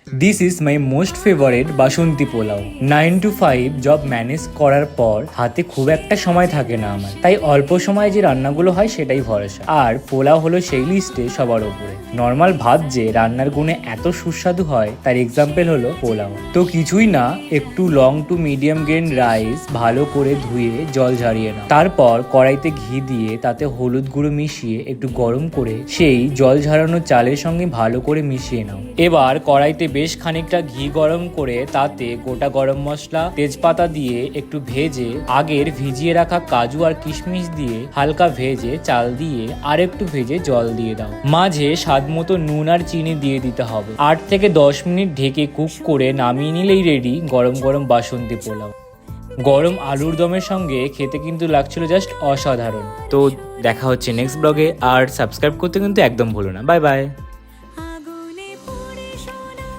This is my most favourite Basanti pulao. 9 to 5 job manage করার পর হাতে খুব একটা সময় থাকে না আমার, তাই অল্প সময় যে রান্নাগুলো হয় সেটাই ভরসা। আর পোলাও হলো সেই লিস্টে সবার ওপরে। নর্মাল ভাত যে রান্নার গুণে এত সুস্বাদু হয় তার এক্সাম্পল হলো পোলাও। তো কিছুই না, একটু long to medium grain rice ভালো করে ধুয়ে জল ঝারিয়ে নাও। তারপর কড়াইতে ঘি দিয়ে তাতে হলুদ গুঁড়ো মিশিয়ে একটু গরম করে সেই জল ঝরানো চালের সঙ্গে ভালো করে মিশিয়ে নাও। এবার কড়াইতে বেশ খানিকটা ঘি গরম করে তাতে গোটা গরম মশলা, তেজপাতা দিয়ে একটু ভেজে আগের ভিজিয়ে রাখা কাজু আর কিশমিশ দিয়ে হালকা ভেজে চাল দিয়ে আর একটু ভেজে জল দিয়ে দাও। মাঝে স্বাদ মতো নুন আর চিনি দিয়ে দিতে হবে। 8 থেকে 10 মিনিট ঢেকে কুক করে নামিয়ে নিলেই রেডি গরম গরম বাসন্তী পোলাও। গরম আলুর দমের সঙ্গে খেতে কিন্তু লাগছিল জাস্ট অসাধারণ। তো দেখা হচ্ছে নেক্সট ব্লগে, আর সাবস্ক্রাইব করতে কিন্তু একদম ভুলো না। Bye bye.